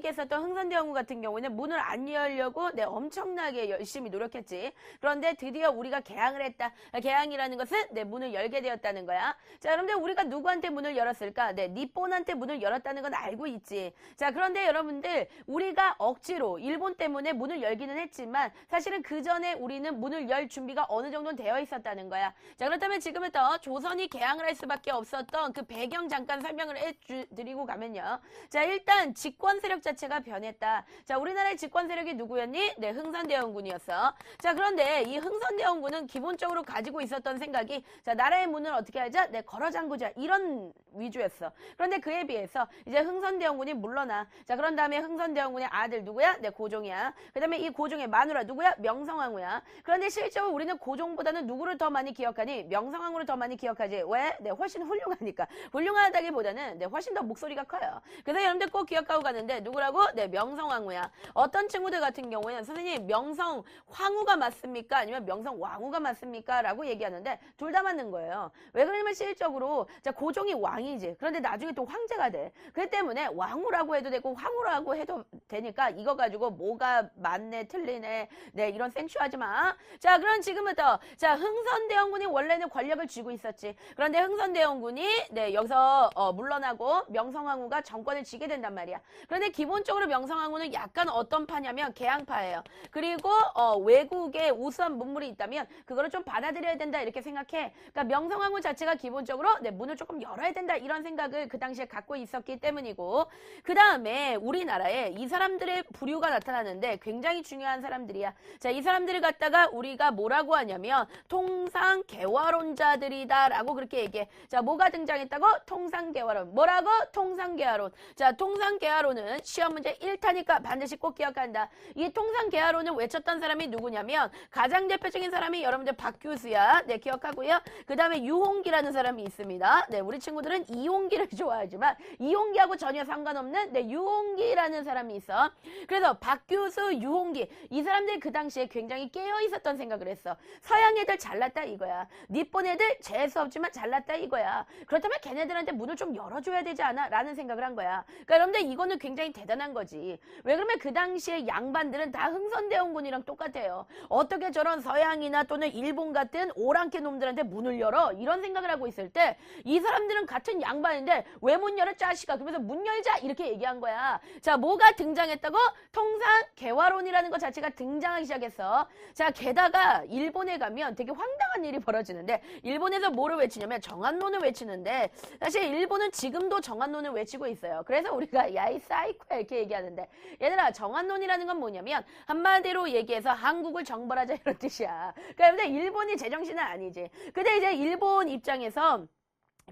얘기했었던 흥선대원군 같은 경우에는 문을 안 열려고 엄청나게 열심히 노력했지. 그런데 드디어 우리가 개항을 했다. 개항이라는 것은 문을 열게 되었다는 거야. 자, 그런데 우리가 누구한테 문을 열었을까? 니폰한테 문을 열었다는 건 알고 있지. 자, 그런데 여러분들 우리가 억지로 일본 때문에 문을 열기는 했지만 사실은 그 전에 우리는 문을 열 준비가 어느 정도는 되어 있었다는 거야. 자, 그렇다면 지금부터 조선이 개항을 할 수밖에 없었던 그 배경 잠깐 설명을 해드리고 가면요. 자, 일단 집권 세력 자체가 변했다. 자, 우리나라의 집권 세력이 누구였니? 흥선대원군이었어. 자, 그런데 이 흥선대원군은 기본적으로 가지고 있었던 생각이 자, 나라의 문을 어떻게 하자? 걸어 잠그자. 이런 위주였어. 그런데 그에 비해서 이제 흥선대원군이 물러나. 자, 그런 다음에 흥선대원군의 아들 누구야? 고종이야. 그 다음에 이 고종의 마누라 누구야? 명성황후야. 그런데 실제로 우리는 고종보다는 누구를 더 많이 기억하니? 명성황후를 더 많이 기억하지. 왜? 훨씬 훌륭하니까. 훌륭하다기보다는 훨씬 더 목소리가 커요. 그래서 여러분들 꼭 기억하고 가는데 누구라고? 명성황후야. 어떤 친구들 같은 경우에는 선생님 명성황후가 맞습니까? 아니면 명성왕후가 맞습니까? 라고 얘기하는데 둘 다 맞는 거예요. 왜 그러냐면 실질적으로 자, 고종이 왕이지. 그런데 나중에 또 황제가 돼. 그렇기 때문에 왕후라고 해도 되고 황후라고 해도 되니까 이거 가지고 뭐가 맞네 틀리네 이런 생쇼하지 마. 자, 그럼 지금부터 자, 흥선대원군이 원래는 권력을 쥐고 있었지. 그런데 흥선대원군이 여기서 물러나고 명성황후가 정권을 쥐게 된단 말이야. 그런데 기본적으로 명성황후는 약간 어떤 파냐면 개항파예요. 그리고 외국에 우수한 문물이 있다면 그거를 좀 받아들여야 된다 이렇게 생각해. 그러니까 명성황후 자체가 기본적으로 문을 조금 열어야 된다 이런 생각을 그 당시에 갖고 있었기 때문이고, 그 다음에 우리나라에 이 사람들의 부류가 나타나는데 굉장히 중요한 사람들이야. 자, 이 사람들을 갖다가 우리가 뭐라고 하냐면 통상개화론자들이다 라고 그렇게 얘기해. 자, 뭐가 등장했다고? 통상개화론. 뭐라고? 통상개화론. 자, 통상개화론은 시험 문제 1타니까 반드시 꼭 기억한다. 이 통상개화론을 외쳤던 사람이 누구냐면 가장 대표적인 사람이 여러분들 박규수야. 기억하고요. 그 다음에 유홍기라는 사람이 있습니다. 우리 친구들은 이홍기를 좋아하지만 이홍기하고 전혀 상관없는 유홍기라는 사람이 있어. 그래서 박규수, 유홍기 이 사람들이 그 당시에 굉장히 깨어 있었던 생각을 했어. 서양 애들 잘났다 이거야. 니폰 애들 재수 없지만 잘났다 이거야. 그렇다면 걔네들한테 문을 좀 열어줘야 되지 않아? 라는 생각을 한 거야. 그러니까 여러분들 이거는 굉장히 대단한 거지. 왜 그러면 그 당시에 양반들은 다 흥선대원군이랑 똑같아요. 어떻게 저런 서양이나 또는 일본 같은 오랑캐 놈들한테 문을 열어? 이런 생각을 하고 있을 때 이 사람들은 같은 양반인데 왜 문 열어 짜시가? 그러면서 문 열자 이렇게 얘기한 거야. 자, 뭐가 등장했다고? 통상개화론이라는 것 자체가 등장하기 시작했어. 자, 게다가 일본에 가면 되게 황당한 일이 벌어지는데 일본에서 뭐를 외치냐면 정한론을 외치는데 사실 일본은 지금도 정한론을 외치고 있어요. 그래서 우리가 야이 사이코야 이렇게 얘기하는데 얘들아 정한론이라는 건 뭐냐면 한마디로 얘기해서 한국을 정벌하자 이런 뜻이야. 그러니까 일본이 제정신은 아니지. 근데 이제 일본 입장에서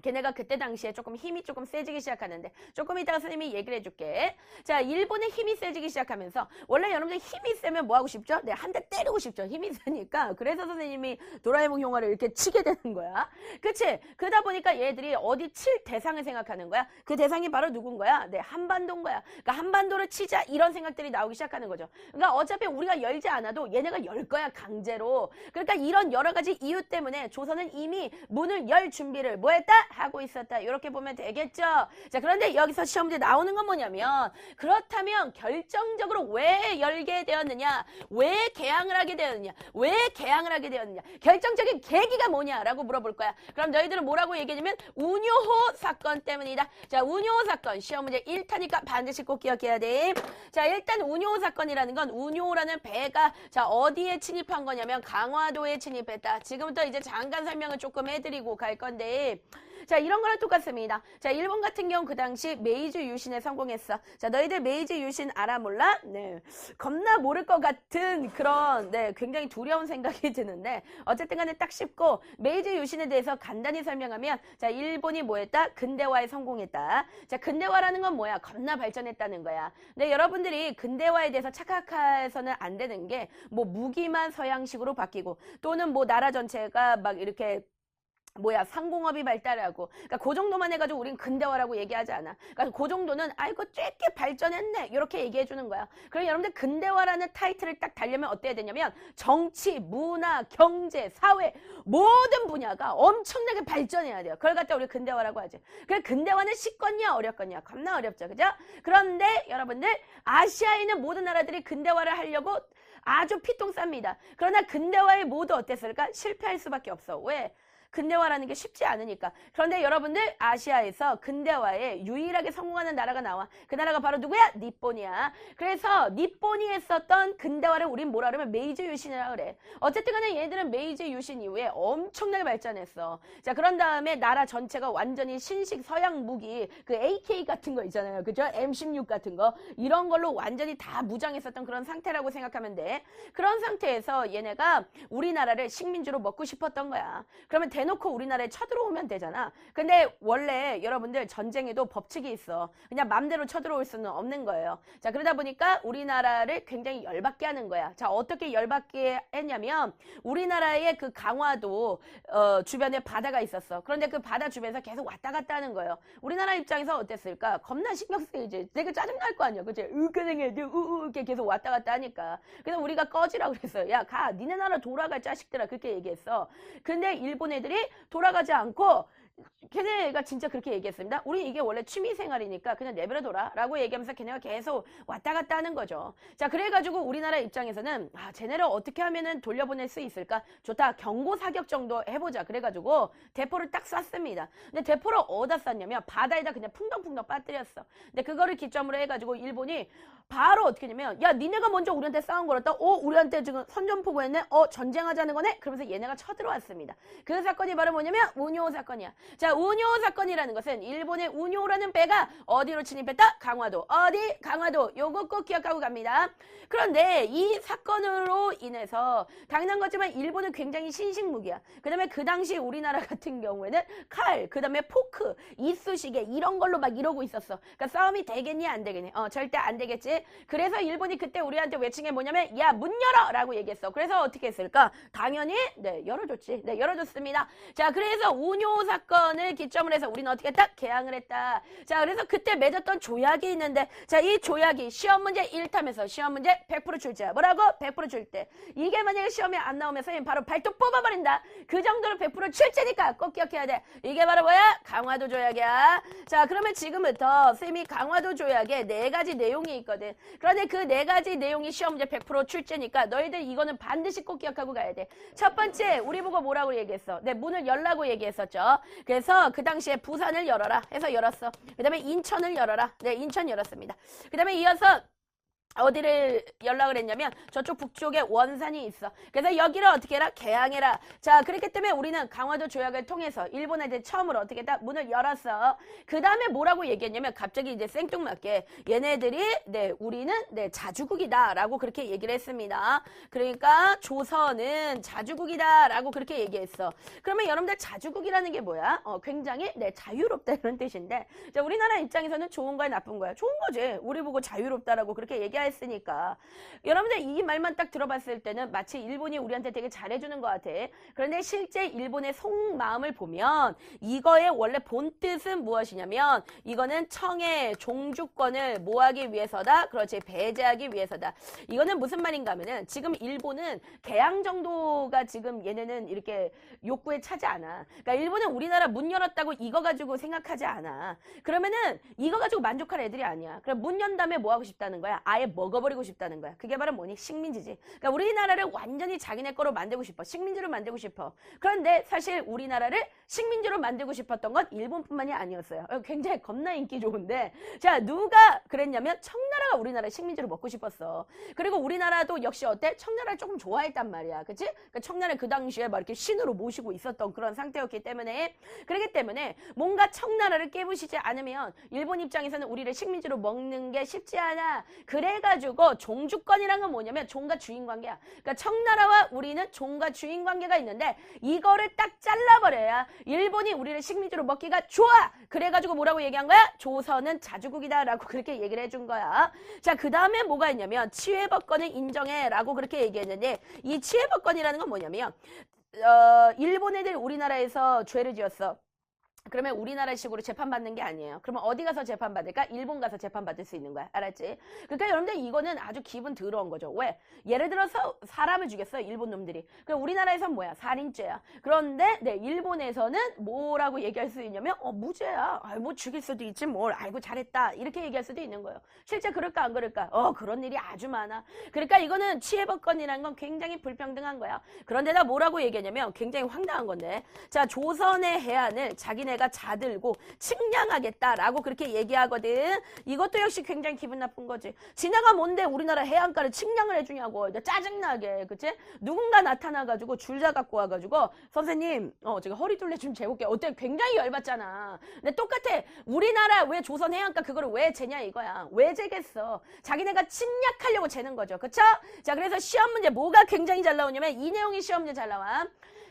걔네가 그때 당시에 조금 힘이 조금 세지기 시작하는데 조금 이따가 선생님이 얘기를 해줄게. 자, 일본의 힘이 세지기 시작하면서 원래 여러분들 힘이 세면 뭐 하고 싶죠? 한 대 때리고 싶죠. 힘이 세니까. 그래서 선생님이 도라에몽 형아를 이렇게 치게 되는 거야. 그치? 그러다 보니까 얘들이 어디 칠 대상을 생각하는 거야. 그 대상이 바로 누군 거야? 한반도인 거야. 그러니까 한반도를 치자 이런 생각들이 나오기 시작하는 거죠. 그러니까 어차피 우리가 열지 않아도 얘네가 열 거야 강제로. 그러니까 이런 여러 가지 이유 때문에 조선은 이미 문을 열 준비를 뭐 했다? 하고 있었다. 이렇게 보면 되겠죠. 자, 그런데 여기서 시험 문제 나오는 건 뭐냐면 그렇다면 결정적으로 왜 열게 되었느냐? 왜 개항을 하게 되었느냐? 왜 개항을 하게 되었느냐? 결정적인 계기가 뭐냐라고 물어볼 거야. 그럼 너희들은 뭐라고 얘기하냐면 운요호 사건 때문이다. 자, 운요호 사건 시험 문제 1타니까 반드시 꼭 기억해야 돼. 자, 일단 운요호 사건이라는 건 운요호라는 배가 자, 어디에 침입한 거냐면 강화도에 침입했다. 지금부터 이제 잠깐 설명을 조금 해드리고 갈 건데 자, 이런 거랑 똑같습니다. 자, 일본 같은 경우 그 당시 메이지 유신에 성공했어. 자, 너희들 메이지 유신 알아 몰라? 겁나 모를 것 같은 그런 굉장히 두려운 생각이 드는데 어쨌든 간에 딱 쉽고 메이지 유신에 대해서 간단히 설명하면 자, 일본이 뭐 했다? 근대화에 성공했다. 자, 근대화라는 건 뭐야? 겁나 발전했다는 거야. 근데 여러분들이 근대화에 대해서 착각해서는 안 되는 게 뭐 무기만 서양식으로 바뀌고 또는 뭐 나라 전체가 막 이렇게 상공업이 발달하고, 그러니까 그 정도만 해가지고 우린 근대화라고 얘기하지 않아. 그러니까 그 정도는 아이고 쬐게 발전했네 이렇게 얘기해 주는 거야. 그럼 여러분들 근대화라는 타이틀을 딱 달려면 어때야 되냐면 정치, 문화, 경제, 사회 모든 분야가 엄청나게 발전해야 돼요. 그걸 갖다 우리 근대화라고 하지. 그래 근대화는 쉽겠냐 어렵겠냐? 겁나 어렵죠, 그죠? 그런데 여러분들 아시아에 있는 모든 나라들이 근대화를 하려고 아주 피똥 쌉니다. 그러나 근대화에 모두 어땠을까? 실패할 수밖에 없어. 왜? 근대화라는 게 쉽지 않으니까. 그런데 여러분들 아시아에서 근대화에 유일하게 성공하는 나라가 나와. 그 나라가 바로 누구야? 니폰이야. 그래서 니폰이 했었던 근대화를 우린 뭐라 그러면 메이지 유신이라 그래. 어쨌든 간에 얘들은 메이지 유신 이후에 엄청나게 발전했어. 자, 그런 다음에 나라 전체가 완전히 신식 서양 무기 그 AK 같은 거 있잖아요. 그죠? M16 같은 거 이런 걸로 완전히 다 무장했었던 그런 상태라고 생각하면 돼. 그런 상태에서 얘네가 우리나라를 식민지로 먹고 싶었던 거야. 그러면 대놓고 우리나라에 쳐들어오면 되잖아. 근데 원래 여러분들 전쟁에도 법칙이 있어. 그냥 맘대로 쳐들어올 수는 없는 거예요. 자, 그러다 보니까 우리나라를 굉장히 열받게 하는 거야. 자, 어떻게 열받게 했냐면 우리나라의 그 강화도 주변에 바다가 있었어. 그런데 그 바다 주변에서 계속 왔다 갔다 하는 거예요. 우리나라 입장에서 어땠을까? 겁나 신경 쓰이지. 되게 짜증날 거 아니야. 그치? 이렇게 계속 왔다 갔다 하니까. 그래서 우리가 꺼지라고 그랬어요. 야, 가. 니네 나라 돌아가 자식들아. 그렇게 얘기했어. 근데 일본 애들이 돌아가지 않고 걔네가 진짜 그렇게 얘기했습니다. 우리 이게 원래 취미생활이니까 그냥 내버려둬라 라고 얘기하면서 걔네가 계속 왔다 갔다 하는 거죠. 자, 그래가지고 우리나라 입장에서는 쟤네를 어떻게 하면은 돌려보낼 수 있을까? 좋다. 경고 사격 정도 해보자. 그래가지고 대포를 딱 쐈습니다. 근데 대포를 어디다 쐈냐면 바다에다 그냥 풍덩풍덩 빠뜨렸어. 근데 그거를 기점으로 해가지고 일본이 바로 어떻게 했냐면 야, 니네가 먼저 우리한테 싸운 거랬다. 우리한테 지금 선전포고했네. 전쟁하자는 거네. 그러면서 얘네가 쳐들어왔습니다. 그 사건이 바로 뭐냐면 운요 사건이야. 자, 운요 사건이라는 것은 일본의 운요라는 배가 어디로 침입했다? 강화도. 어디? 강화도. 요거 꼭 기억하고 갑니다. 그런데 이 사건으로 인해서 당연한 거지만 일본은 굉장히 신식무기야. 그 다음에 그 당시 우리나라 같은 경우에는 칼, 그 다음에 포크, 이쑤시개 이런 걸로 막 이러고 있었어. 그러니까 싸움이 되겠니 안 되겠니? 절대 안 되겠지. 그래서 일본이 그때 우리한테 외친 게 뭐냐면 야, 문 열어! 라고 얘기했어. 그래서 어떻게 했을까? 당연히 열어줬지. 네, 열어줬습니다. 자, 그래서 운요 사건을 기점으로 해서 우리는 어떻게 했다? 개항을 했다. 자, 그래서 그때 맺었던 조약이 있는데 자, 이 조약이 시험 문제 1탐에서 시험 문제 100% 출제야. 뭐라고? 100% 출제. 이게 만약에 시험에 안 나오면 선생님 바로 발톱 뽑아버린다. 그 정도로 100% 출제니까 꼭 기억해야 돼. 이게 바로 뭐야? 강화도 조약이야. 자, 그러면 지금부터 선생님이 강화도 조약에 4가지 내용이 있거든. 그런데 그 4가지 내용이 시험 문제 100% 출제니까 너희들 이거는 반드시 꼭 기억하고 가야 돼. 첫 번째, 우리 보고 뭐라고 얘기했어? 네, 문을 열라고 얘기했었죠. 그래서 그 당시에 부산을 열어라 해서 열었어. 그 다음에 인천을 열어라. 네, 인천 열었습니다. 그 다음에 이어서 어디를 연락을 했냐면 저쪽 북쪽에 원산이 있어. 그래서 여기를 어떻게 해라? 개항해라. 자, 그렇기 때문에 우리는 강화도 조약을 통해서 일본한테 처음으로 어떻게 했다? 문을 열었어. 그 다음에 뭐라고 얘기했냐면 갑자기 이제 생뚱맞게 얘네들이 우리는 자주국이다 라고 그렇게 얘기를 했습니다. 그러니까 조선은 자주국이다 라고 그렇게 얘기했어. 그러면 여러분들 자주국이라는 게 뭐야? 굉장히 자유롭다 이런 뜻인데 자, 우리나라 입장에서는 좋은 거야 나쁜 거야? 좋은 거지. 우리 보고 자유롭다라고 그렇게 얘기했으니까 여러분들 이 말만 딱 들어봤을 때는 마치 일본이 우리한테 되게 잘해주는 것 같아. 그런데 실제 일본의 속마음을 보면 이거의 원래 본 뜻은 무엇이냐면 이거는 청의 종주권을 뭐하기 위해서다? 그렇지, 배제하기 위해서다. 이거는 무슨 말인가 하면은 지금 일본은 개항 정도가 지금 얘네는 이렇게 욕구에 차지 않아. 그러니까 일본은 우리나라 문 열었다고 이거 가지고 생각하지 않아. 그러면은 이거 가지고 만족할 애들이 아니야. 그럼 문 연 다음에 뭐 하고 싶다는 거야? 아예 먹어버리고 싶다는 거야. 그게 바로 뭐니? 식민지지. 그러니까 우리나라를 완전히 자기네 거로 만들고 싶어. 식민지로 만들고 싶어. 그런데 사실 우리나라를 식민지로 만들고 싶었던 건 일본뿐만이 아니었어요. 굉장히 겁나 인기 좋은데 자, 누가 그랬냐면 청나라가 우리나라 식민지로 먹고 싶었어. 그리고 우리나라도 역시 어때? 청나라를 조금 좋아했단 말이야. 그치? 그러니까 청나라를 그 당시에 막 이렇게 신으로 모시고 있었던 그런 상태였기 때문에 그렇기 때문에 뭔가 청나라를 깨부시지 않으면 일본 입장에서는 우리를 식민지로 먹는 게 쉽지 않아. 그래가지고 종주권이란 건 뭐냐면 종과 주인 관계야. 그러니까 청나라와 우리는 종과 주인 관계가 있는데 이거를 딱 잘라버려야 일본이 우리를 식민지로 먹기가 좋아. 그래가지고 뭐라고 얘기한 거야? 조선은 자주국이다 라고 그렇게 얘기를 해준 거야. 자, 그 다음에 뭐가 있냐면 치외법권을 인정해 라고 그렇게 얘기했는데 이 치외법권이라는 건 뭐냐면 일본 애들 우리나라에서 죄를 지었어. 그러면 우리나라식으로 재판받는 게 아니에요. 그러면 어디 가서 재판받을까? 일본 가서 재판받을 수 있는 거야. 알았지? 그러니까 여러분들 이거는 아주 기분 더러운 거죠. 왜? 예를 들어서 사람을 죽였어요. 일본 놈들이. 그럼 우리나라에선 뭐야? 살인죄야. 그런데 네, 일본에서는 뭐라고 얘기할 수 있냐면 무죄야. 뭐 죽일 수도 있지 뭘. 아이고 잘했다. 이렇게 얘기할 수도 있는 거예요. 실제 그럴까 안 그럴까? 그런 일이 아주 많아. 그러니까 이거는 치해법권이라는 건 굉장히 불평등한 거야. 그런데다 뭐라고 얘기하냐면 굉장히 황당한 건데 자 조선의 해안을 자기네가 자들고 측량하겠다라고 그렇게 얘기하거든. 이것도 역시 굉장히 기분 나쁜 거지. 지네가 뭔데 우리나라 해안가를 측량을 해주냐고. 짜증나게. 그치? 누군가 나타나가지고 줄자 갖고 와가지고 선생님 제가 허리둘레 좀 재볼게요. 어때? 굉장히 열받잖아. 근데 똑같아. 우리나라 왜 조선 해안가 그거를 왜 재냐 이거야. 왜 재겠어. 자기네가 침략하려고 재는 거죠. 그쵸? 자 그래서 시험 문제 뭐가 굉장히 잘 나오냐면 이 내용이 시험 문제 잘 나와.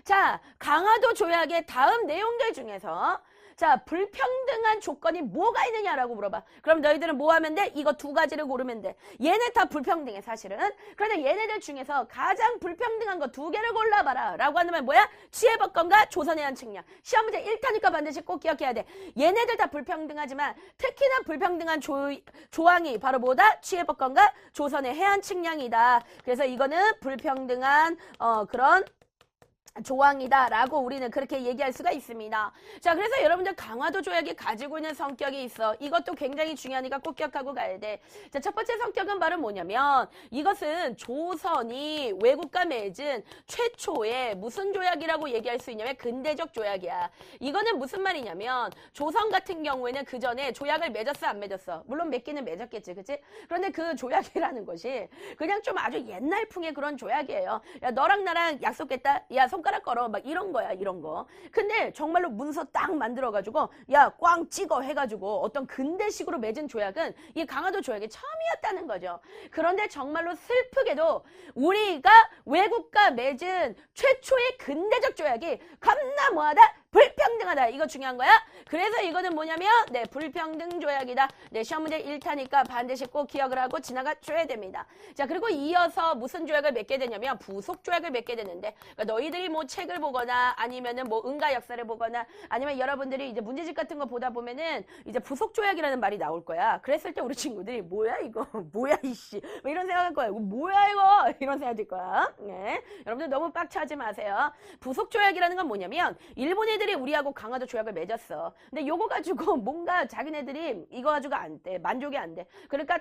자, 강화도 조약의 다음 내용들 중에서 자, 불평등한 조건이 뭐가 있느냐라고 물어봐. 그럼 너희들은 뭐 하면 돼? 이거 두 가지를 고르면 돼. 얘네 다 불평등해, 사실은. 그런데 얘네들 중에서 가장 불평등한 거 두 개를 골라봐라. 라고 한다면 뭐야? 치해법권과 조선해안 측량. 시험 문제 1타니까 반드시 꼭 기억해야 돼. 얘네들 다 불평등하지만 특히나 불평등한 조항이 바로 뭐다? 치해법권과 조선의 해안 측량이다. 그래서 이거는 불평등한 그런 조항이다라고 우리는 그렇게 얘기할 수가 있습니다. 자, 그래서 여러분들 강화도 조약이 가지고 있는 성격이 있어. 이것도 굉장히 중요하니까 꼭 기억하고 가야 돼. 자, 첫 번째 성격은 바로 뭐냐면 이것은 조선이 외국과 맺은 최초의 무슨 조약이라고 얘기할 수 있냐면 근대적 조약이야. 이거는 무슨 말이냐면 조선 같은 경우에는 그 전에 조약을 맺었어 안 맺었어? 물론 맺기는 맺었겠지, 그치? 그런데 그 조약이라는 것이 그냥 좀 아주 옛날풍의 그런 조약이에요. 야, 너랑 나랑 약속했다. 야, 손가락 걸어 막 이런 거야 이런 거. 근데 정말로 문서 딱 만들어가지고 야 꽝 찍어 해가지고 어떤 근대식으로 맺은 조약은 이 강화도 조약이 처음이었다는 거죠. 그런데 정말로 슬프게도 우리가 외국과 맺은 최초의 근대적 조약이 겁나 뭐하다? 불평등하다. 이거 중요한 거야. 그래서 이거는 뭐냐면 네 불평등 조약이다. 네 시험 문제 1타니까 반드시 꼭 기억을 하고 지나가 줘야 됩니다. 자 그리고 이어서 무슨 조약을 맺게 되냐면 부속 조약을 맺게 되는데 그러니까 너희들이 뭐 책을 보거나 아니면은 뭐 응가 역사를 보거나 아니면 여러분들이 이제 문제집 같은 거 보다 보면은 이제 부속 조약이라는 말이 나올 거야. 그랬을 때 우리 친구들이 뭐야 이거 뭐야 이씨 뭐 이런 생각할 거야. 뭐야 이거 이런 생각 들 거야. 네. 여러분들 너무 빡쳐하지 마세요. 부속 조약이라는 건 뭐냐면 일본 애들이 우리하고 강화도 조약을 맺었어. 근데 요거 가지고 뭔가 자기네들이 이거 가지고 안 돼. 만족이 안 돼. 그러니까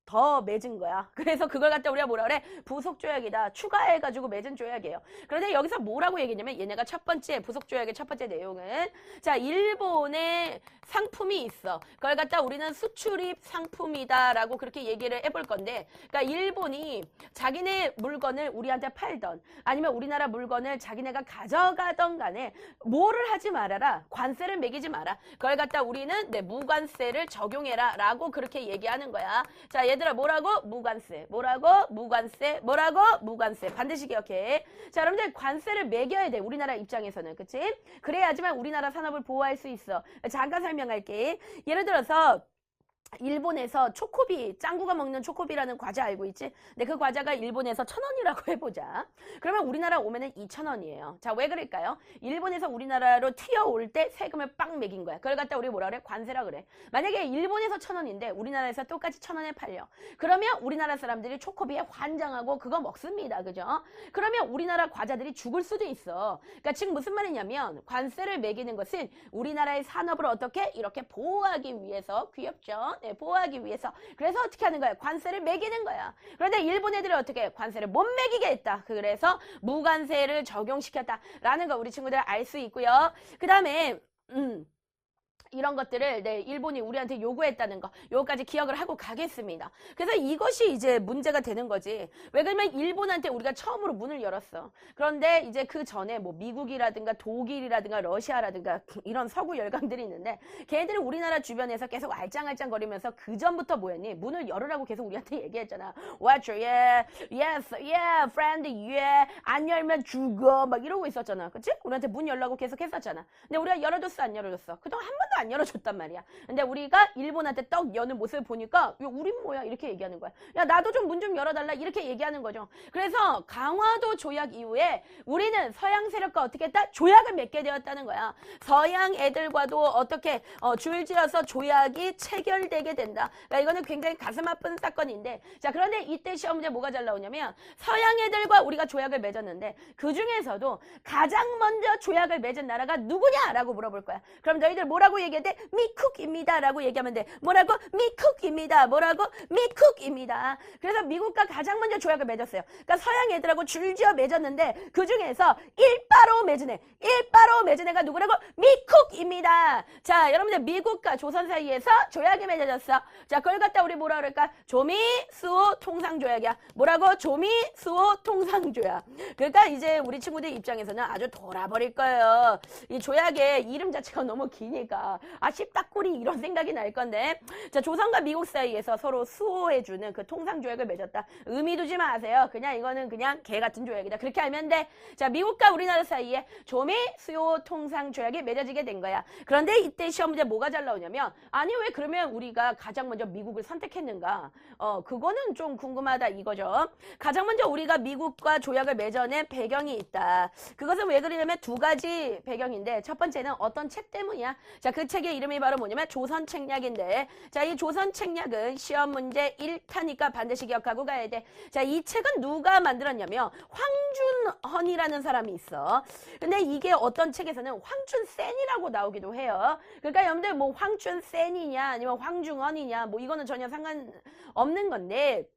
더 맺은 거야. 그래서 그걸 갖다 우리가 뭐라 그래? 부속 조약이다. 추가해가지고 맺은 조약이에요. 그런데 여기서 뭐라고 얘기했냐면 얘네가 첫 번째 부속 조약의 첫 번째 내용은 자 일본의 상품이 있어. 그걸 갖다 우리는 수출입 상품이다라고 그렇게 얘기를 해볼 건데 그러니까 일본이 자기네 물건을 우리한테 팔던 아니면 우리나라 물건을 자기네가 가져가던 간에 뭐를 하지 말아라. 관세를 매기지 마라. 그걸 갖다 우리는 네, 무관세를 적용해라 라고 그렇게 얘기하는 거야. 자 얘들아 뭐라고? 무관세. 뭐라고? 무관세. 뭐라고? 무관세. 반드시 기억해. 자 여러분들 관세를 매겨야 돼. 우리나라 입장에서는. 그치? 그래야지만 우리나라 산업을 보호할 수 있어. 잠깐 설명할게. 예를 들어서 일본에서 초코비, 짱구가 먹는 초코비라는 과자 알고 있지? 근데 그 과자가 일본에서 1,000원이라고 해보자. 그러면 우리나라 오면은 2,000원이에요. 자, 왜 그럴까요? 일본에서 우리나라로 튀어올 때 세금을 빵 매긴 거야. 그걸 갖다 우리 뭐라 그래? 관세라 그래. 만약에 일본에서 1,000원인데 우리나라에서 똑같이 1,000원에 팔려. 그러면 우리나라 사람들이 초코비에 환장하고 그거 먹습니다. 그죠? 그러면 우리나라 과자들이 죽을 수도 있어. 그러니까 지금 무슨 말이냐면 관세를 매기는 것은 우리나라의 산업을 어떻게? 이렇게 보호하기 위해서 귀엽죠? 네, 보호하기 위해서. 그래서 어떻게 하는 거야? 관세를 매기는 거야. 그런데 일본 애들이 어떻게 관세를 못 매기게 했다. 그래서 무관세를 적용시켰다라는 거 우리 친구들 알 수 있고요. 그 다음에 이런 것들을 네, 일본이 우리한테 요구했다는 거 요거까지 기억을 하고 가겠습니다. 그래서 이것이 이제 문제가 되는 거지. 왜 그러면 일본한테 우리가 처음으로 문을 열었어. 그런데 이제 그 전에 뭐 미국이라든가 독일이라든가 러시아라든가 이런 서구 열강들이 있는데 걔네들이 우리나라 주변에서 계속 알짱알짱거리면서 그 전부터 뭐였니? 문을 열으라고 계속 우리한테 얘기했잖아. Watch, yeah, yes, yeah, friend, yeah, 안 열면 죽어 막 이러고 있었잖아. 그치? 우리한테 문 열라고 계속 했었잖아. 근데 우리가 열어줬어 안 열어줬어? 그동안 한 번도 안 열어줬단 말이야. 근데 우리가 일본한테 떡 여는 모습을 보니까 야, 우린 뭐야 이렇게 얘기하는 거야. 야 나도 좀 문 좀 열어달라 이렇게 얘기하는 거죠. 그래서 강화도 조약 이후에 우리는 서양 세력과 어떻게 했다? 조약을 맺게 되었다는 거야. 서양 애들과도 어떻게 줄지어서 조약이 체결되게 된다. 그러니까 이거는 굉장히 가슴 아픈 사건인데, 자 그런데 이때 시험 문제 뭐가 잘 나오냐면 서양 애들과 우리가 조약을 맺었는데 그 중에서도 가장 먼저 조약을 맺은 나라가 누구냐라고 물어볼 거야. 그럼 너희들 뭐라고 얘기해 돼? 미쿡입니다 라고 얘기하면 돼. 뭐라고? 미쿡입니다. 뭐라고? 미쿡입니다. 그래서 미국과 가장 먼저 조약을 맺었어요. 그러니까 서양 애들하고 줄지어 맺었는데 그 중에서 일바로 맺은 애가 누구라고? 미쿡입니다. 자 여러분들 미국과 조선 사이에서 조약이 맺어졌어. 자 그걸 갖다 우리 뭐라 그럴까? 조미수호 통상조약이야. 뭐라고? 조미수호 통상조약. 그러니까 이제 우리 친구들 입장에서는 아주 돌아버릴 거예요. 이 조약의 이름 자체가 너무 기니까 씹다꾸리 이런 생각이 날 건데, 자 조선과 미국 사이에서 서로 수호해주는 그 통상조약을 맺었다. 의미 두지 마세요. 그냥 이거는 그냥 개 같은 조약이다. 그렇게 알면 돼. 자 미국과 우리나라 사이에 조미수호 통상조약이 맺어지게 된 거야. 그런데 이때 시험 문제 뭐가 잘 나오냐면, 아니 왜 그러면 우리가 가장 먼저 미국을 선택했는가? 그거는 좀 궁금하다 이거죠. 가장 먼저 우리가 미국과 조약을 맺어낸 배경이 있다. 그것은 왜 그러냐면 두 가지 배경인데, 첫 번째는 어떤 책 때문이야. 자, 그 책의 이름이 바로 뭐냐면 조선책략인데, 자, 이 조선책략은 시험 문제 1타니까 반드시 기억하고 가야 돼. 자, 이 책은 누가 만들었냐면 황준헌이라는 사람이 있어. 근데 이게 어떤 책에서는 황춘센이라고 나오기도 해요. 그러니까 여러분들 뭐 황춘센이냐 아니면 황중헌이냐 뭐 이거는 전혀 상관없는 건데,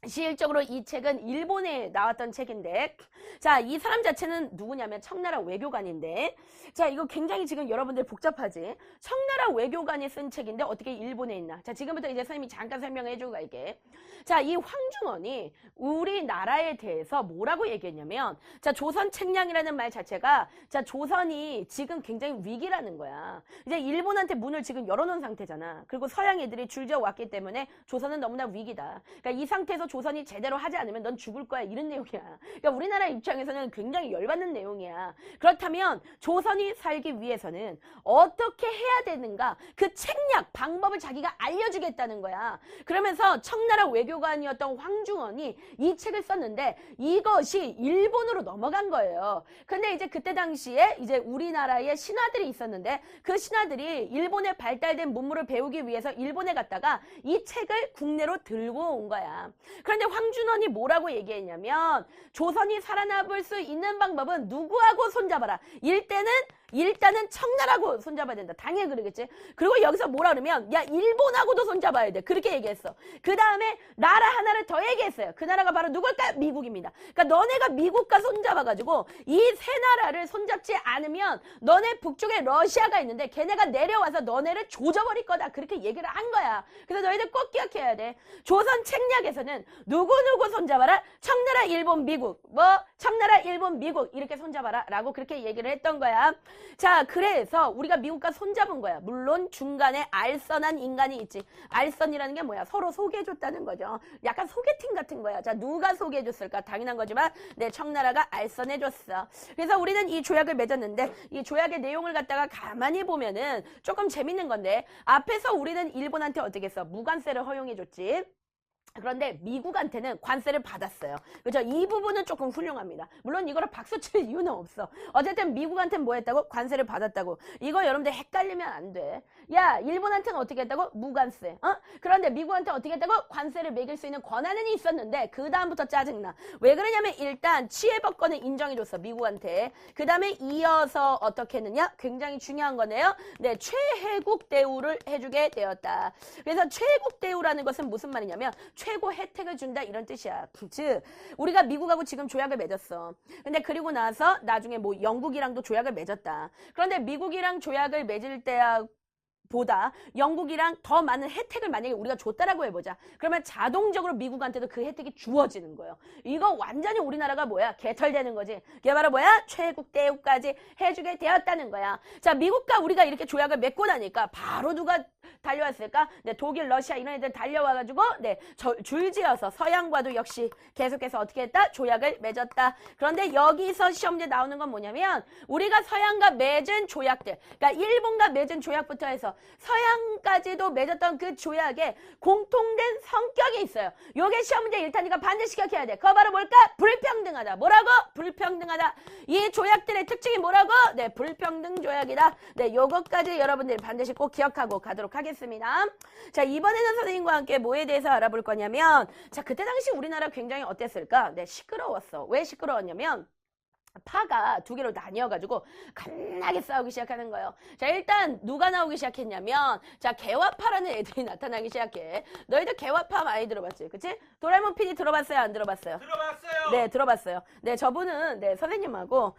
실질적으로 이 책은 일본에 나왔던 책인데, 자, 이 사람 자체는 누구냐면 청나라 외교관인데, 자, 이거 굉장히 지금 여러분들 복잡하지? 청나라 외교관이 쓴 책인데 어떻게 일본에 있나? 자, 지금부터 이제 선생님이 잠깐 설명해 주고 갈게. 자, 이 황중헌이 우리나라에 대해서 뭐라고 얘기했냐면, 자, 조선 책량이라는 말 자체가, 자, 조선이 지금 굉장히 위기라는 거야. 이제 일본한테 문을 지금 열어놓은 상태잖아. 그리고 서양 애들이 줄지어 왔기 때문에 조선은 너무나 위기다. 그러니까 이 상태에서 조선이 제대로 하지 않으면 넌 죽을 거야. 이런 내용이야. 그러니까 우리나라 입장에서는 굉장히 열받는 내용이야. 그렇다면 조선이 살기 위해서는 어떻게 해야 되는가? 그 책략, 방법을 자기가 알려주겠다는 거야. 그러면서 청나라 외교관이었던 황중헌이 이 책을 썼는데 이것이 일본으로 넘어간 거예요. 근데 이제 그때 당시에 이제 우리나라에 신하들이 있었는데 그 신하들이 일본의 발달된 문물을 배우기 위해서 일본에 갔다가 이 책을 국내로 들고 온 거야. 그런데 황준헌이 뭐라고 얘기했냐면, 조선이 살아남을 수 있는 방법은 누구하고 손잡아라. 일단은 청나라하고 손잡아야 된다. 당연히 그러겠지. 그리고 여기서 뭐라 그러면, 야, 일본하고도 손잡아야 돼. 그렇게 얘기했어. 그 다음에 나라 하나를 더 얘기했어요. 그 나라가 바로 누굴까? 미국입니다. 그러니까 너네가 미국과 손잡아가지고 이 세 나라를 손잡지 않으면 너네 북쪽에 러시아가 있는데 걔네가 내려와서 너네를 조져버릴 거다. 그렇게 얘기를 한 거야. 그래서 너희들 꼭 기억해야 돼. 조선 책략에서는 누구누구 손잡아라? 청나라, 일본, 미국. 청나라, 일본, 미국 이렇게 손잡아라 라고 그렇게 얘기를 했던 거야. 자, 그래서 우리가 미국과 손잡은 거야. 물론 중간에 알선한 인간이 있지. 알선이라는 게 뭐야? 서로 소개해줬다는 거죠. 약간 소개팅 같은 거야. 자, 누가 소개해줬을까? 당연한 거지만 네, 청나라가 알선해줬어. 그래서 우리는 이 조약을 맺었는데 이 조약의 내용을 갖다가 가만히 보면은 조금 재밌는 건데, 앞에서 우리는 일본한테 어떻게 했어? 무관세를 허용해줬지. 그런데 미국한테는 관세를 받았어요. 그죠? 이 부분은 조금 훌륭합니다. 물론 이거를 박수 칠 이유는 없어. 어쨌든 미국한테는 뭐 했다고? 관세를 받았다고. 이거 여러분들 헷갈리면 안 돼. 야, 일본한테는 어떻게 했다고? 무관세. 그런데 미국한테 어떻게 했다고? 관세를 매길 수 있는 권한은 있었는데 그 다음부터 짜증나. 왜 그러냐면 일단 치해법권을 인정해줬어. 미국한테. 그 다음에 이어서 어떻게 했느냐? 굉장히 중요한 거네요. 네, 최혜국 대우를 해주게 되었다. 그래서 최혜국 대우라는 것은 무슨 말이냐면 최고 혜택을 준다 이런 뜻이야. 즉 우리가 미국하고 지금 조약을 맺었어. 근데 그리고 나서 나중에 뭐 영국이랑도 조약을 맺었다. 그런데 미국이랑 조약을 맺을 때야 미국보다 영국이랑 더 많은 혜택을 만약에 우리가 줬다라고 해보자. 그러면 자동적으로 미국한테도 그 혜택이 주어지는 거예요. 이거 완전히 우리나라가 뭐야? 개털되는 거지. 그게 바로 뭐야? 최국 대우까지 해주게 되었다는 거야. 자, 미국과 우리가 이렇게 조약을 맺고 나니까 바로 누가 달려왔을까? 네, 독일, 러시아 이런 애들 달려와가지고 네, 줄지어서 서양과도 역시 계속해서 어떻게 했다? 조약을 맺었다. 그런데 여기서 시험 문제 나오는 건 뭐냐면 우리가 서양과 맺은 조약들, 그러니까 일본과 맺은 조약부터 해서 서양까지도 맺었던 그 조약에 공통된 성격이 있어요. 요게 시험 문제 1탄이니까 반드시 기억해야 돼. 그거 바로 뭘까? 불평등하다. 뭐라고? 불평등하다. 이 조약들의 특징이 뭐라고? 네, 불평등 조약이다. 네, 요것까지 여러분들이 반드시 꼭 기억하고 가도록 하겠습니다. 자, 이번에는 선생님과 함께 뭐에 대해서 알아볼 거냐면, 자, 그때 당시 우리나라 굉장히 어땠을까? 네, 시끄러웠어. 왜 시끄러웠냐면 파가 두 개로 나뉘어가지고 겁나게 싸우기 시작하는 거예요. 자, 일단 누가 나오기 시작했냐면, 자, 개화파라는 애들이 나타나기 시작해. 너희들 개화파 많이 들어봤지? 그치? 도라에몽 PD 들어봤어요? 안 들어봤어요? 들어봤어요. 네, 들어봤어요. 네, 저분은 네, 선생님하고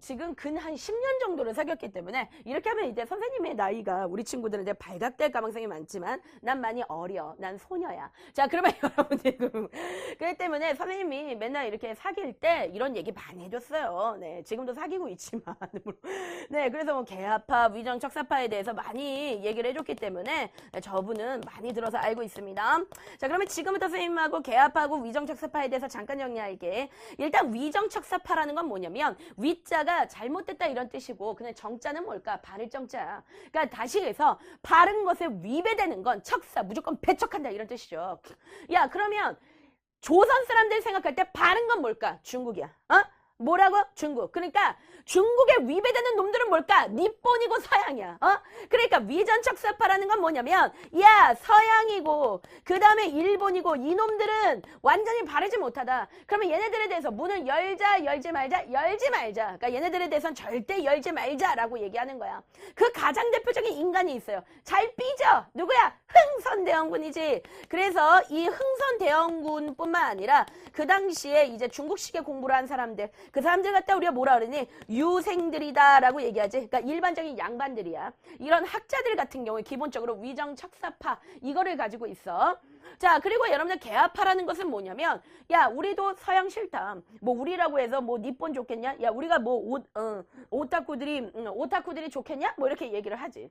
지금 근 한 10년 정도를 사귀었기 때문에 이렇게 하면 이제 선생님의 나이가 우리 친구들은 이제 발각될 가능성이 많지만 난 많이 어려. 난 소녀야. 자, 그러면 여러분들 그렇기 때문에 선생님이 맨날 이렇게 사귈 때 이런 얘기 많이 해줬어요. 네, 지금도 사귀고 있지만 네, 그래서 뭐 개화파, 위정척사파에 대해서 많이 얘기를 해줬기 때문에 네, 저분은 많이 들어서 알고 있습니다. 자, 그러면 지금부터 선생님하고 개화파하고 위정척사파에 대해서 잠깐 정리할게. 일단 위정척사파라는 건 뭐냐면 위자가 잘못됐다 이런 뜻이고 그냥 정자는 뭘까? 바를 정자야. 그러니까 다시 해서 바른 것에 위배되는 건 척사, 무조건 배척한다 이런 뜻이죠. 야, 그러면 조선 사람들 생각할 때 바른 건 뭘까? 중국이야. 어? 뭐라고? 중국. 그러니까 중국에 위배되는 놈들은 뭘까? 니폰이고 서양이야. 어? 그러니까 위전척사파라는 건 뭐냐면 야, 서양이고 그 다음에 일본이고 이놈들은 완전히 바르지 못하다. 그러면 얘네들에 대해서 문을 열자 열지 말자 열지 말자. 그러니까 얘네들에 대해서는 절대 열지 말자라고 얘기하는 거야. 그 가장 대표적인 인간이 있어요. 잘 삐져. 누구야? 흥선대원군이지. 그래서 이 흥선대원군뿐만 아니라 그 당시에 이제 중국식에 공부를 한 사람들, 그 사람들 갖다 우리가 뭐라 그러니? 유생들이다라고 얘기하지. 그러니까 일반적인 양반들이야. 이런 학자들 같은 경우에 기본적으로 위정척사파 이거를 가지고 있어. 자, 그리고 여러분들 개화파라는 것은 뭐냐면 야, 우리도 서양 싫다. 뭐 우리라고 해서 뭐 니폰 좋겠냐? 야, 우리가 뭐 오타쿠들이 좋겠냐? 뭐 이렇게 얘기를 하지.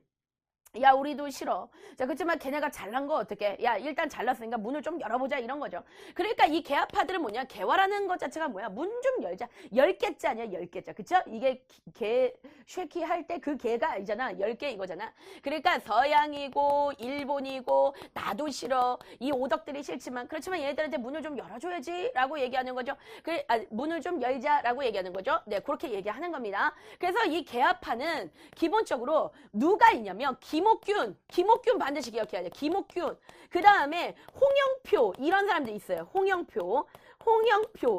야, 우리도 싫어. 자, 그렇지만 걔네가 잘난 거 어떡해? 야, 일단 잘났으니까 문을 좀 열어보자 이런 거죠. 그러니까 이 개화파들은 뭐냐? 개화라는 것 자체가 뭐야? 문 좀 열자. 10개자 아니야? 10개자. 그쵸? 이게 개 쉐키 할 때 그 개가 아니잖아. 10개 이거잖아. 그러니까 서양이고 일본이고 나도 싫어. 이 오덕들이 싫지만 그렇지만 얘네들한테 문을 좀 열어줘야지 라고 얘기하는 거죠. 문을 좀 열자라고 얘기하는 거죠. 네, 그렇게 얘기하는 겁니다. 그래서 이 개화파는 기본적으로 누가 있냐면 김옥균 반드시 기억해야 돼. 김옥균. 그 다음에 홍영표 이런 사람들 있어요. 홍영표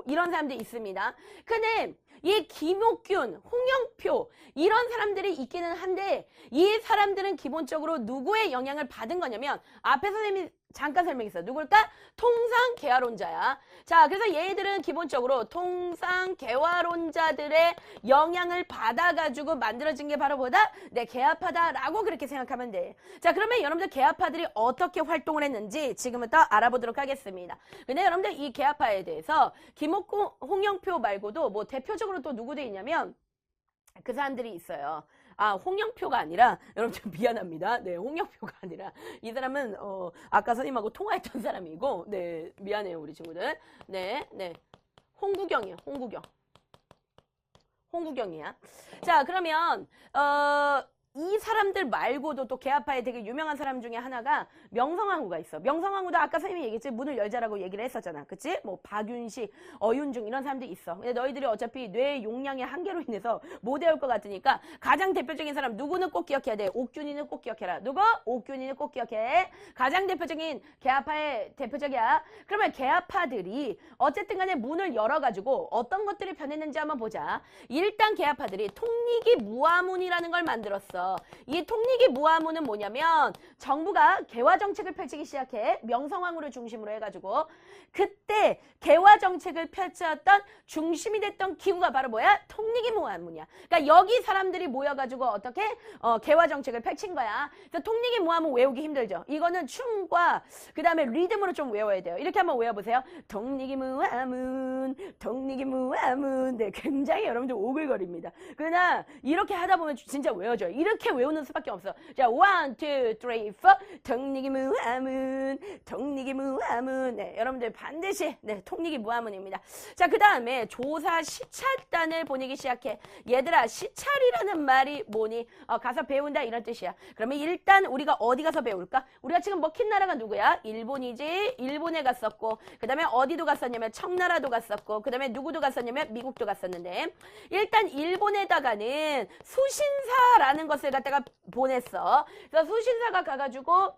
이런 사람들이 있습니다. 근데 이 김옥균, 홍영표 이런 사람들이 있기는 한데 이 사람들은 기본적으로 누구의 영향을 받은 거냐면 앞에 선생님이 잠깐 설명했어요. 누굴까? 통상개화론자야. 자, 그래서 얘들은 기본적으로 통상개화론자들의 영향을 받아가지고 만들어진 게 바로 뭐다? 네, 개화파다라고 그렇게 생각하면 돼. 자, 그러면 여러분들 개화파들이 어떻게 활동을 했는지 지금부터 알아보도록 하겠습니다. 근데 여러분들 이 개화파에 대해서 김옥균, 홍영표 말고도 뭐 대표적으로 또 누구도 있냐면 그 사람들이 있어요. 아, 홍영표가 아니라, 여러분 미안합니다. 네, 홍영표가 아니라, 이 사람은, 아까 선생님하고 통화했던 사람이고, 네, 미안해요, 우리 친구들. 네. 홍구경이에요, 홍구경이야. 자, 그러면, 이 사람들 말고도 또 개화파에 되게 유명한 사람 중에 하나가 명성황후가 있어. 명성황후도 아까 선생님이 얘기했지. 문을 열자라고 얘기를 했었잖아. 그치? 뭐 박윤식, 어윤중 이런 사람들이 있어. 근데 너희들이 어차피 뇌 용량의 한계로 인해서 못 외울 것 같으니까 가장 대표적인 사람 누구는 꼭 기억해야 돼. 옥균이는 꼭 기억해라. 누구? 옥균이는 꼭 기억해. 가장 대표적인 개화파의 대표적이야. 그러면 개화파들이 어쨌든 간에 문을 열어가지고 어떤 것들이 변했는지 한번 보자. 일단 개화파들이 통리기 무화문이라는 걸 만들었어. 있어. 이 통리기 무화무는 뭐냐면 정부가 개화 정책을 펼치기 시작해. 명성황후를 중심으로 해가지고 그때 개화 정책을 펼쳤던 중심이 됐던 기구가 바로 뭐야? 통리기 무화무냐. 그러니까 여기 사람들이 모여가지고 어떻게 개화 정책을 펼친 거야. 그래서 통리기 무화무 외우기 힘들죠. 이거는 춤과 그 다음에 리듬으로 좀 외워야 돼요. 이렇게 한번 외워보세요. 통리기 무화문, 통리기 무화문. 네, 굉장히 여러분들 오글거립니다. 그러나 이렇게 하다 보면 진짜 외워져요. 이렇게 외우는 수밖에 없어. 자, 1, 2, 3, 4. 통리기 무화문, 통리기 무화문. 네, 여러분들 반드시 네, 통리기 무화문입니다. 자, 그 다음에 조사 시찰단을 보내기 시작해. 얘들아, 시찰이라는 말이 뭐니? 가서 배운다 이런 뜻이야. 그러면 일단 우리가 어디 가서 배울까? 우리가 지금 먹힌 나라가 누구야? 일본이지. 일본에 갔었고 그 다음에 어디도 갔었냐면 청나라도 갔었고 그 다음에 누구도 갔었냐면 미국도 갔었는데 일단 일본에다가는 수신사라는 것을 갖다가 보냈어. 그래서 수신사가 가가지고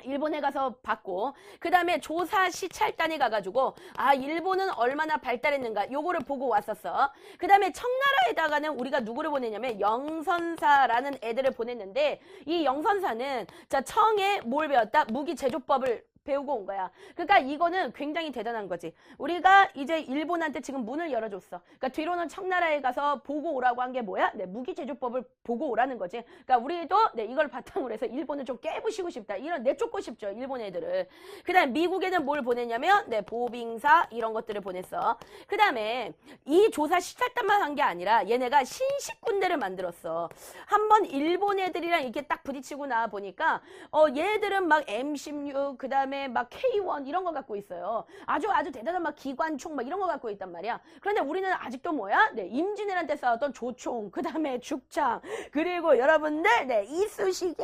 일본에 가서 받고 그 다음에 조사 시찰단이 가가지고 아 일본은 얼마나 발달했는가 요거를 보고 왔었어. 그 다음에 청나라에다가는 우리가 누구를 보냈냐면 영선사라는 애들을 보냈는데 이 영선사는 자 청에 뭘 배웠다? 무기 제조법을 배우고 온 거야. 그러니까 이거는 굉장히 대단한 거지. 우리가 이제 일본한테 지금 문을 열어줬어. 그러니까 뒤로는 청나라에 가서 보고 오라고 한 게 뭐야? 네, 무기 제조법을 보고 오라는 거지. 그러니까 우리도 네, 이걸 바탕으로 해서 일본을 좀 깨부시고 싶다. 이런 내쫓고 싶죠. 일본 애들을. 그 다음에 미국에는 뭘 보냈냐면 네, 보빙사 이런 것들을 보냈어. 그 다음에 이 조사 시찰단만 한 게 아니라 얘네가 신식 군대를 만들었어. 한번 일본 애들이랑 이렇게 딱 부딪히고 나와 보니까 얘들은 막 M16 그 다음에 막 K1 이런 거 갖고 있어요. 아주 대단한 막 기관총 막 이런 거 갖고 있단 말이야. 그런데 우리는 아직도 뭐야? 네, 임진왜란때 싸웠던 조총, 그 다음에 죽창, 그리고 여러분들 네, 이쑤시개,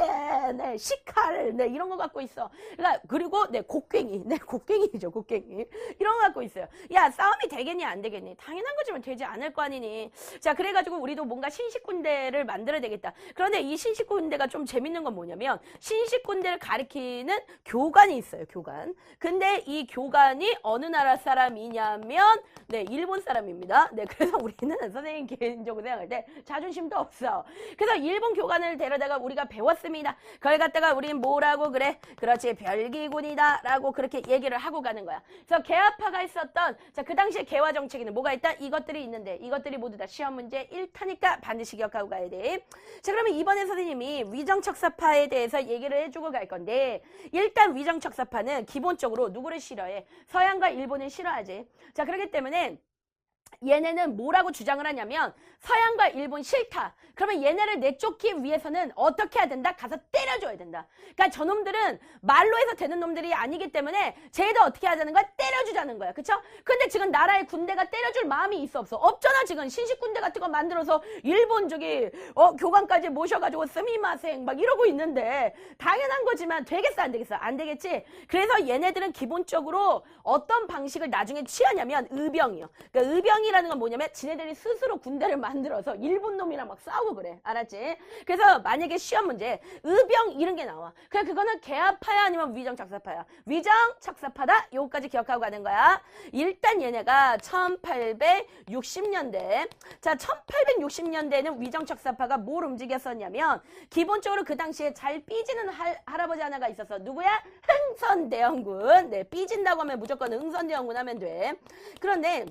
네, 식칼, 네, 이런 거 갖고 있어. 그러니까 그리고 네, 곡괭이, 네, 곡괭이죠, 곡괭이 이런 거 갖고 있어요. 야, 싸움이 되겠니 안 되겠니? 당연한 거지만 되지 않을 거 아니니. 자, 그래가지고 우리도 뭔가 신식 군대를 만들어야 되겠다. 그런데 이 신식 군대가 좀 재밌는 건 뭐냐면 신식 군대를 가리키는 교관이 있어요. 교관. 근데 이 교관이 어느 나라 사람이냐면 네, 일본 사람입니다. 네, 그래서 우리는 선생님 개인적으로 생각할 때 자존심도 없어. 그래서 일본 교관을 데려다가 우리가 배웠습니다. 그걸 갖다가 우린 뭐라고 그래? 그렇지, 별기군이다 라고 그렇게 얘기를 하고 가는 거야. 그래서 개화파가 있었던 자, 그 당시에 개화 정책에는 뭐가 있다? 이것들이 있는데 이것들이 모두 다 시험 문제 1타니까 반드시 기억하고 가야 돼. 자, 그러면 이번에 선생님이 위정척사파에 대해서 얘기를 해주고 갈 건데 일단 위정척사파는 기본적으로 누구를 싫어해? 서양과 일본을 싫어하지. 자, 그렇기 때문에 얘네는 뭐라고 주장을 하냐면 서양과 일본 싫다. 그러면 얘네를 내쫓기 위해서는 어떻게 해야 된다? 가서 때려줘야 된다. 그러니까 저놈들은 말로 해서 되는 놈들이 아니기 때문에 쟤도 어떻게 하자는 거야? 때려주자는 거야. 그쵸? 근데 지금 나라의 군대가 때려줄 마음이 있어 없어? 없잖아. 지금 신식군대 같은 거 만들어서 일본 저기 교관까지 모셔가지고 스미마생 막 이러고 있는데 당연한 거지만 되겠어 안 되겠어? 안 되겠지? 그래서 얘네들은 기본적으로 어떤 방식을 나중에 취하냐면 의병이요. 그러니까 의병이라는 건 뭐냐면 지네들이 스스로 군대를 만들어서 일본 놈이랑 막 싸우고 그래. 알았지? 그래서 만약에 시험 문제 의병 이런 게 나와. 그냥 그거는 개화파야 아니면 위정척사파야? 위정척사파다. 요거까지 기억하고 가는 거야. 일단 얘네가 1860년대 자 1860년대에는 위정척사파가 뭘 움직였었냐면 기본적으로 그 당시에 잘 삐지는 할아버지 하나가 있었어. 누구야? 흥선대원군. 네, 삐진다고 하면 무조건 흥선대원군 하면 돼. 그런데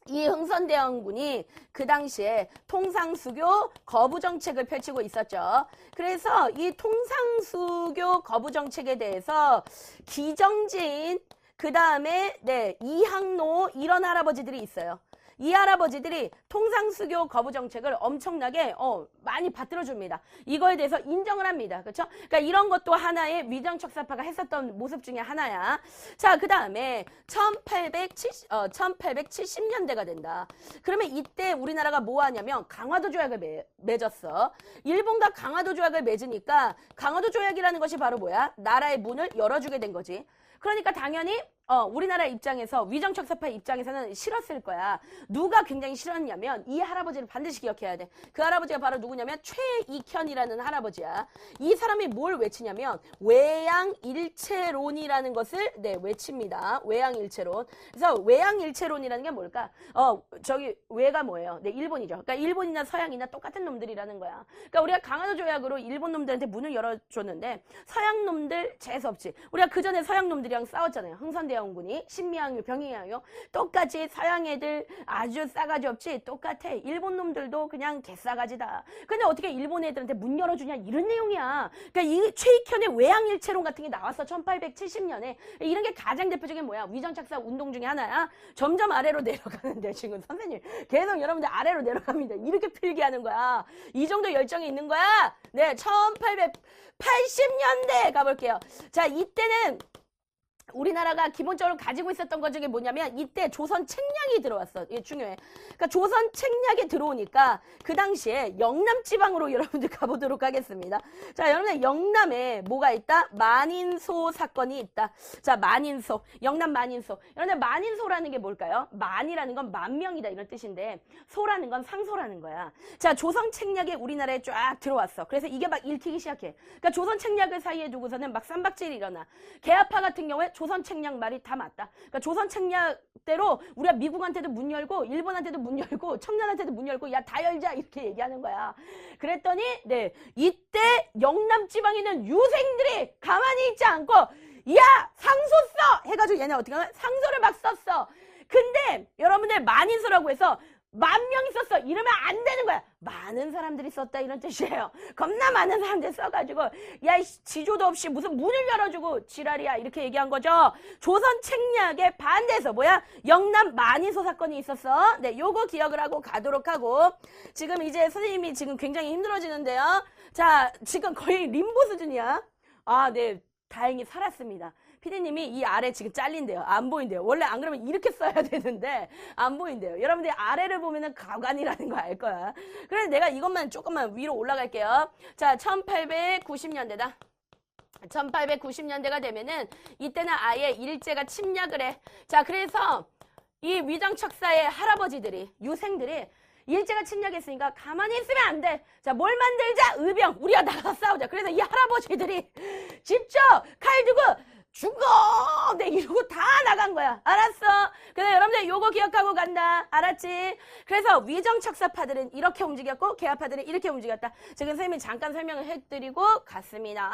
이 흥선대원군이 그 당시에 통상수교 거부 정책을 펼치고 있었죠. 그래서 이 통상수교 거부 정책에 대해서 기정진, 그 다음에 네, 이항로 이런 할아버지들이 있어요. 이 할아버지들이 통상수교 거부 정책을 엄청나게 많이 받들어줍니다. 이거에 대해서 인정을 합니다. 그렇죠? 그러니까 이런 것도 하나의 위정척사파가 했었던 모습 중에 하나야. 자, 그 다음에 1870년대가 된다. 그러면 이때 우리나라가 뭐 하냐면 강화도 조약을 맺었어. 일본과 강화도 조약을 맺으니까 강화도 조약이라는 것이 바로 뭐야? 나라의 문을 열어주게 된 거지. 그러니까 당연히 우리나라 입장에서 위정척사파 입장에서는 싫었을 거야. 누가 굉장히 싫었냐면 이 할아버지를 반드시 기억해야 돼. 그 할아버지가 바로 누구냐면 최익현이라는 할아버지야. 이 사람이 뭘 외치냐면 외양일체론이라는 것을 외칩니다. 외양일체론. 그래서 외양일체론이라는 게 뭘까? 저기 외가 뭐예요? 네, 일본이죠. 그러니까 일본이나 서양이나 똑같은 놈들이라는 거야. 그러니까 우리가 강화도 조약으로 일본 놈들한테 문을 열어줬는데 서양 놈들 재수 없지. 우리가 그 전에 서양 놈들이랑 싸웠잖아요. 흥선대원군이 신미항유, 병이항유 똑같이 서양 애들 아주 싸가지 없지. 똑같아. 일본 놈들도 그냥 개싸가지다. 근데 어떻게 일본 애들한테 문 열어주냐 이런 내용이야. 그러니까 이 최익현의 외양일체론 같은 게 나왔어. 1870년에. 이런 게 가장 대표적인 뭐야? 위정착사 운동 중에 하나야. 점점 아래로 내려가는데 지금 선생님 계속 여러분들 아래로 내려갑니다. 이렇게 필기하는 거야. 이 정도 열정이 있는 거야. 네, 1880년대 가볼게요. 자, 이때는 우리나라가 기본적으로 가지고 있었던 것 중에 뭐냐면 이때 조선 책략이 들어왔어. 이게 중요해. 그러니까 조선 책략이 들어오니까 그 당시에 영남 지방으로 여러분들 가보도록 하겠습니다. 자, 여러분들 영남에 뭐가 있다? 만인소 사건이 있다. 자, 만인소. 영남 만인소. 여러분들 만인소라는 게 뭘까요? 만이라는 건 만명이다 이런 뜻인데 소라는 건 상소라는 거야. 자, 조선 책략이 우리나라에 쫙 들어왔어. 그래서 이게 막 읽히기 시작해. 그러니까 조선 책략을 사이에 두고서는 막 쌈박질이 일어나. 개화파 같은 경우에 조선 책략 말이 다 맞다. 그러니까 조선 책략대로 우리가 미국한테도 문 열고 일본한테도 문 열고 청년한테도 문 열고 야 다 열자 이렇게 얘기하는 거야. 그랬더니 이때 영남 지방에 있는 유생들이 가만히 있지 않고 야 상소 써 해가지고 얘네 어떻게 하냐 상소를 막 썼어. 근데 여러분들 만인소라고 해서 10,000명이 썼어. 이러면 안 되는 거야. 많은 사람들이 썼다 이런 뜻이에요. 겁나 많은 사람들이 써가지고 야 지조도 없이 무슨 문을 열어주고 지랄이야 이렇게 얘기한 거죠. 조선 책략에 반대해서 뭐야? 영남 만인소 사건이 있었어. 네, 요거 기억을 하고 가도록 하고 지금 이제 선생님이 지금 굉장히 힘들어지는데요. 자, 지금 거의 림보 수준이야. 아, 네, 다행히 살았습니다. 피디님이 이 아래 지금 잘린대요. 안 보인대요. 원래 안 그러면 이렇게 써야 되는데 안 보인대요. 여러분들이 아래를 보면은 가관이라는 거 알 거야. 그래서 내가 이것만 조금만 위로 올라갈게요. 자, 1890년대다. 1890년대가 되면은 이때는 아예 일제가 침략을 해. 자, 그래서 이 위정척사의 할아버지들이 유생들이 일제가 침략했으니까 가만히 있으면 안 돼. 자, 뭘 만들자? 의병. 우리가 나가서 싸우자. 그래서 이 할아버지들이 직접 칼 두고 죽어! 네, 이러고 다 나간 거야. 알았어? 그래서 여러분들 요거 기억하고 간다. 알았지? 그래서 위정척사파들은 이렇게 움직였고 개화파들은 이렇게 움직였다. 지금 선생님이 잠깐 설명을 해드리고 갔습니다.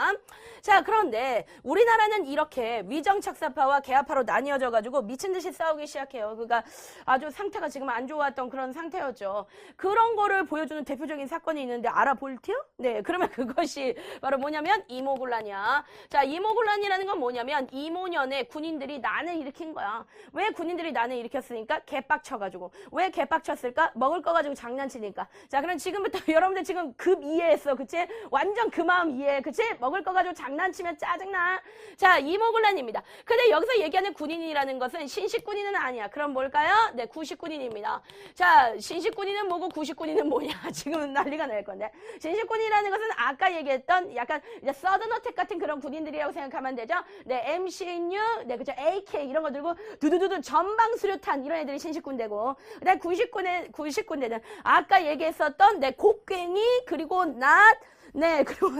자, 그런데 우리나라는 이렇게 위정척사파와 개화파로 나뉘어져가지고 미친듯이 싸우기 시작해요. 그러니까 아주 상태가 지금 안 좋았던 그런 상태였죠. 그런 거를 보여주는 대표적인 사건이 있는데 알아볼게요? 네, 그러면 그것이 바로 뭐냐면 이모군란이야. 자, 이모군란이라는 건 뭐냐면 이모년에 군인들이 난을 일으킨 거야. 왜 군인들이 난을 일으켰으니까? 개빡쳐가지고. 왜 개빡쳤을까? 먹을 거 가지고 장난치니까. 자, 그럼 지금부터 여러분들 지금 급 이해했어. 그치? 완전 그 마음 이해. 그치? 먹을 거 가지고 장난치면 짜증나. 자, 이모군란입니다. 근데 여기서 얘기하는 군인이라는 것은 신식군인은 아니야. 그럼 뭘까요? 네, 구식군인입니다. 자, 신식군인은 뭐고 구식군인은 뭐냐? 지금은 난리가 날 건데. 신식군이라는 것은 아까 얘기했던 약간 이제 서든어택 같은 그런 군인들이라고 생각하면 되죠? 네, MC6, 네, 그죠? AK 이런 거 들고 두두두두 전방수류탄 이런 애들이 신식군대고, 그다음에 구식군대는 아까 얘기했었던 네, 곡괭이 그리고 낫, 네, 그리고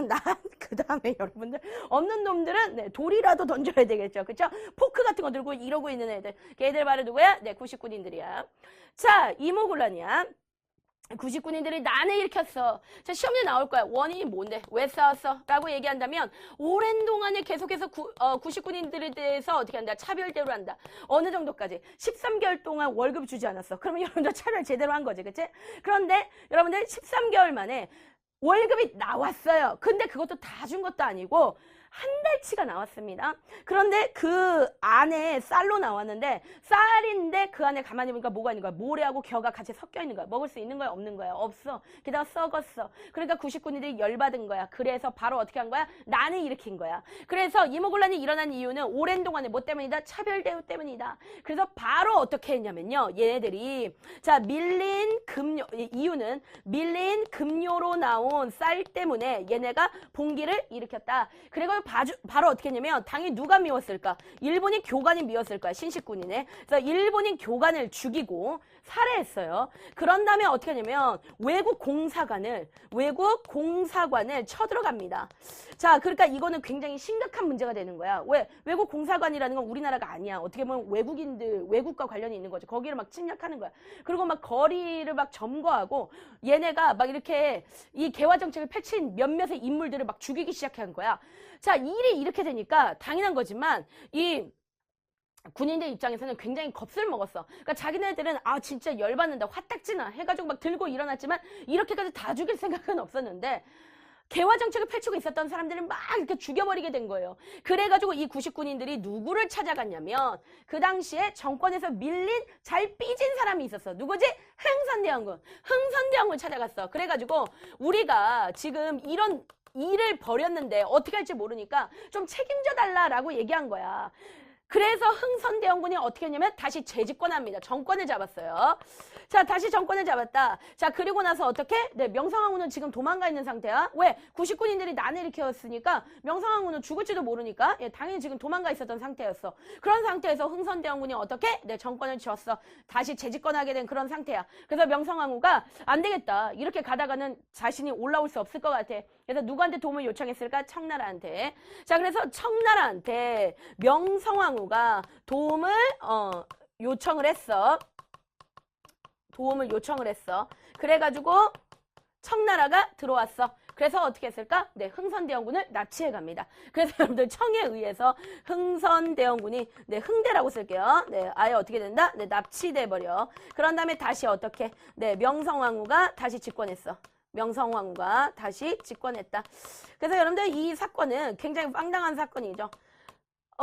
그 다음에 여러분들 없는 놈들은 네, 돌이라도 던져야 되겠죠, 그쵸? 포크 같은 거 들고 이러고 있는 애들, 걔들 바로 누구야? 네, 구식군인들이야. 자, 이모군란이야. 구식군인들이 난을 일으켰어. 자, 시험에 나올 거야. 원인이 뭔데? 왜 싸웠어? 라고 얘기한다면 오랜 동안에 계속해서 구식군인들에 대해서 어떻게 한다? 차별대로 한다. 어느 정도까지? 13개월 동안 월급 주지 않았어. 그러면 여러분들 차별 제대로 한 거지. 그치? 그런데 여러분들 13개월 만에 월급이 나왔어요. 근데 그것도 다 준 것도 아니고 한 달치가 나왔습니다. 그런데 그 안에 쌀로 나왔는데 쌀인데 그 안에 가만히 보니까 뭐가 있는 거야? 모래하고 겨가 같이 섞여 있는 거야. 먹을 수 있는 거야? 없는 거야? 없어. 게다가 썩었어. 그러니까 구식군인들이 열받은 거야. 그래서 바로 어떻게 한 거야? 난을 일으킨 거야. 그래서 이모군란이 일어난 이유는 오랜 동안에 뭐 때문이다? 차별대우 때문이다. 그래서 바로 어떻게 했냐면요. 얘네들이 자 밀린 금료 이유는 밀린 금료로 나온 쌀 때문에 얘네가 봉기를 일으켰다. 그리고 이걸 바로 어떻게 했냐면 당연히 누가 미웠을까? 일본인 교관이 미웠을 거야. 신식군이네. 그래서 일본인 교관을 죽이고 살해했어요. 그런 다음에 어떻게 하냐면 외국 공사관을 쳐들어갑니다. 자, 그러니까 이거는 굉장히 심각한 문제가 되는 거야. 왜? 외국 공사관이라는 건 우리나라가 아니야. 어떻게 보면 외국과 관련이 있는 거죠. 거기를 막 침략하는 거야. 그리고 막 거리를 막 점거하고 얘네가 막 이렇게 이 개화 정책을 펼친 몇몇의 인물들을 막 죽이기 시작한 거야. 자, 일이 이렇게 되니까 당연한 거지만 이 군인들 입장에서는 굉장히 겁을 먹었어. 그러니까 자기네들은 아 진짜 열받는다 화딱지나 해가지고 막 들고 일어났지만 이렇게까지 다 죽일 생각은 없었는데 개화 정책을 펼치고 있었던 사람들은 막 이렇게 죽여버리게 된 거예요. 그래가지고 이 90군인들이 누구를 찾아갔냐면 그 당시에 정권에서 밀린 잘 삐진 사람이 있었어. 누구지? 흥선대원군을 찾아갔어. 그래가지고 우리가 지금 이런 일을 벌였는데 어떻게 할지 모르니까 좀 책임져 달라라고 얘기한 거야. 그래서 흥선대원군이 어떻게 했냐면 다시 재집권합니다. 정권을 잡았어요. 자, 다시 정권을 잡았다. 자, 그리고 나서 어떻게? 네, 명성황후는 지금 도망가 있는 상태야. 왜? 90군인들이 난을 일으켰으니까 명성황후는 죽을지도 모르니까 당연히 지금 도망가 있었던 상태였어. 그런 상태에서 흥선대원군이 어떻게? 네, 정권을 쥐었어. 다시 재집권하게 된 그런 상태야. 그래서 명성황후가 안 되겠다. 이렇게 가다가는 자신이 올라올 수 없을 것 같아. 그래서 누구한테 도움을 요청했을까? 청나라한테. 자, 그래서 청나라한테 명성황후가 도움을 요청을 했어. 그래가지고 청나라가 들어왔어. 그래서 어떻게 했을까? 네, 흥선대원군을 납치해 갑니다. 그래서 여러분들 청에 의해서 흥선대원군이 네, 흥대라고 쓸게요. 네, 아예 어떻게 된다? 네, 납치돼 버려. 그런 다음에 다시 어떻게? 네, 명성황후가 다시 집권했어. 명성황후가 다시 집권했다. 그래서 여러분들 이 사건은 굉장히 황당한 사건이죠.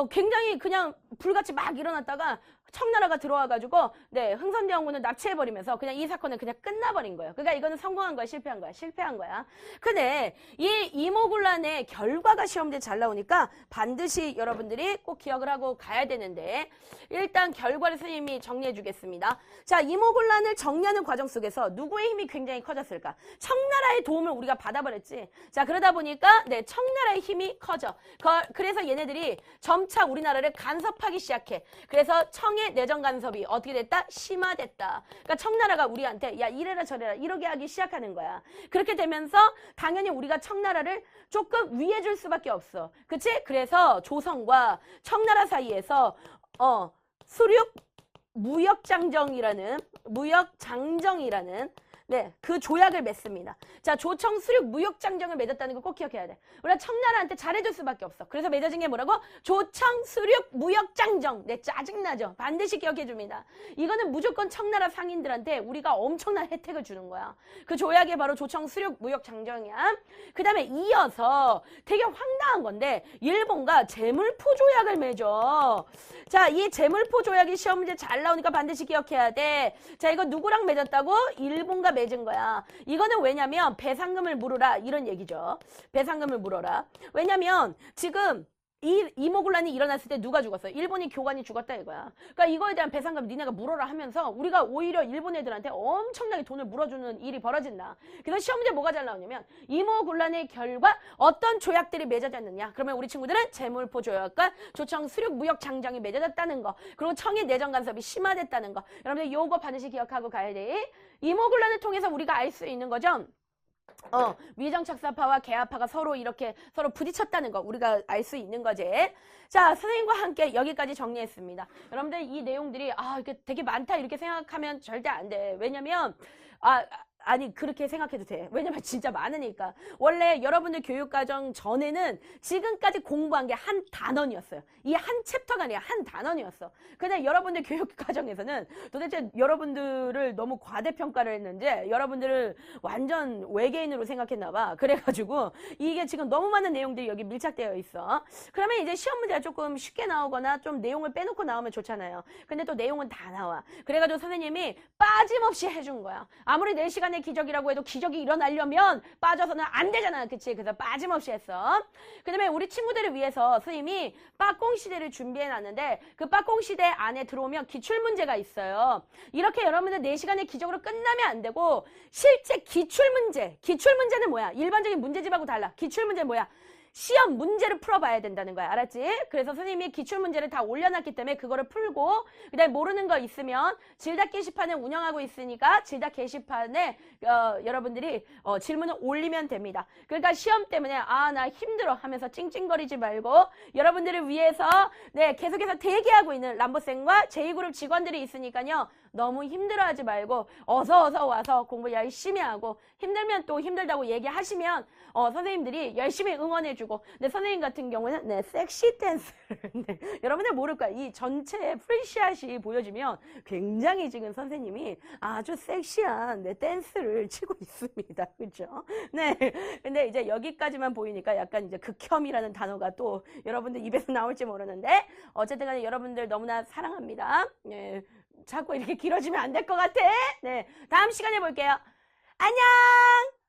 굉장히 그냥 불같이 막 일어났다가 청나라가 들어와가지고 네, 흥선대원군을 납치해버리면서 그냥 이 사건은 그냥 끝나버린 거예요. 그러니까 이거는 성공한 거야, 실패한 거야? 실패한 거야. 근데 이 이모군란의 결과가 시험지에 잘 나오니까 반드시 여러분들이 꼭 기억을 하고 가야 되는데 일단 결과를 선생님이 정리해 주겠습니다. 자, 이모군란을 정리하는 과정 속에서 누구의 힘이 굉장히 커졌을까? 청나라의 도움을 우리가 받아버렸지. 자, 그러다 보니까 네, 청나라의 힘이 커져. 그래서 얘네들이 점차 우리나라를 간섭하기 시작해. 그래서 청의 내정 간섭이 어떻게 됐다? 심화됐다. 그러니까 청나라가 우리한테 야 이래라 저래라 이러게 하기 시작하는 거야. 그렇게 되면서 당연히 우리가 청나라를 조금 위해줄 수밖에 없어. 그치? 그래서 조선과 청나라 사이에서 수륙 무역장정이라는 네, 그 조약을 맺습니다. 자, 조청 수륙 무역장정을 맺었다는 거 꼭 기억해야 돼. 우리가 청나라한테 잘해줄 수밖에 없어. 그래서 맺어진 게 뭐라고? 조청 수륙 무역장정. 네, 짜증나죠? 반드시 기억해줍니다. 이거는 무조건 청나라 상인들한테 우리가 엄청난 혜택을 주는 거야. 그 조약이 바로 조청 수륙 무역장정이야. 그 다음에 이어서 되게 황당한 건데 일본과 재물포 조약을 맺어. 자, 이 재물포 조약이 시험 문제 잘 나오니까 반드시 기억해야 돼. 자, 이거 누구랑 맺었다고? 일본과 맺은 거야. 이거는 왜냐면 배상금을 물어라 이런 얘기죠. 배상금을 물어라. 왜냐면 지금 이 이모군란이 일어났을 때 누가 죽었어? 일본인 교관이 죽었다 이거야. 그러니까 이거에 대한 배상금 니네가 물어라 하면서 우리가 오히려 일본 애들한테 엄청나게 돈을 물어주는 일이 벌어진다. 그래서 시험 문제 뭐가 잘 나오냐면 이모군란의 결과 어떤 조약들이 맺어졌느냐. 그러면 우리 친구들은 재물포 조약과 조청 수륙 무역 장정이 맺어졌다는 거. 그리고 청의 내정 간섭이 심화됐다는 거. 여러분들 요거 반드시 기억하고 가야 돼. 이모군란을 통해서 우리가 알 수 있는 거죠. 위정착사파와 개화파가 서로 부딪혔다는 거 우리가 알 수 있는 거지. 자, 선생님과 함께 여기까지 정리했습니다. 여러분들 이 내용들이 이게 되게 많다 이렇게 생각하면 절대 안 돼. 왜냐면 아니 그렇게 생각해도 돼. 왜냐면 진짜 많으니까. 원래 여러분들 교육과정 전에는 지금까지 공부한 게 한 단원이었어요. 이 한 챕터가 아니라 한 단원이었어. 근데 여러분들 교육과정에서는 도대체 여러분들을 너무 과대평가를 했는지 여러분들을 완전 외계인으로 생각했나 봐. 그래가지고 이게 지금 너무 많은 내용들이 여기 밀착되어 있어. 그러면 이제 시험 문제가 조금 쉽게 나오거나 좀 내용을 빼놓고 나오면 좋잖아요. 근데 또 내용은 다 나와. 그래가지고 선생님이 빠짐없이 해준 거야. 아무리 내 시간에 기적이라고 해도 기적이 일어나려면 빠져서는 안 되잖아. 그치? 그래서 빠짐없이 했어. 그 다음에 우리 친구들을 위해서 선생님이 빠꽁시대를 준비해놨는데 그 빠꽁시대 안에 들어오면 기출문제가 있어요. 이렇게 여러분들 4시간의 기적으로 끝나면 안 되고 실제 기출문제는 뭐야? 일반적인 문제집하고 달라. 기출문제는 뭐야? 시험 문제를 풀어봐야 된다는 거야. 알았지? 그래서 선생님이 기출문제를 다 올려놨기 때문에 그거를 풀고 그다음에 모르는 거 있으면 질답 게시판을 운영하고 있으니까 질답 게시판에 여러분들이 질문을 올리면 됩니다. 그러니까 시험 때문에 아, 나 힘들어 하면서 찡찡거리지 말고 여러분들을 위해서 네, 계속해서 대기하고 있는 람보쌤과 제2그룹 직원들이 있으니까요. 너무 힘들어하지 말고 어서 와서 공부 열심히 하고 힘들면 또 힘들다고 얘기하시면 선생님들이 열심히 응원해주고 근데 선생님 같은 경우는 네, 섹시 댄스를 네, 여러분들 모를 거야. 이 전체 프리시앗이 보여지면 굉장히 지금 선생님이 아주 섹시한 네, 댄스를 치고 있습니다. 그렇죠? 네. 근데 이제 여기까지만 보이니까 약간 이제 극혐이라는 단어가 또 여러분들 입에서 나올지 모르는데 어쨌든 간에 여러분들 너무나 사랑합니다. 네. 자꾸 이렇게 길어지면 안 될 것 같아. 네. 다음 시간에 볼게요. 안녕!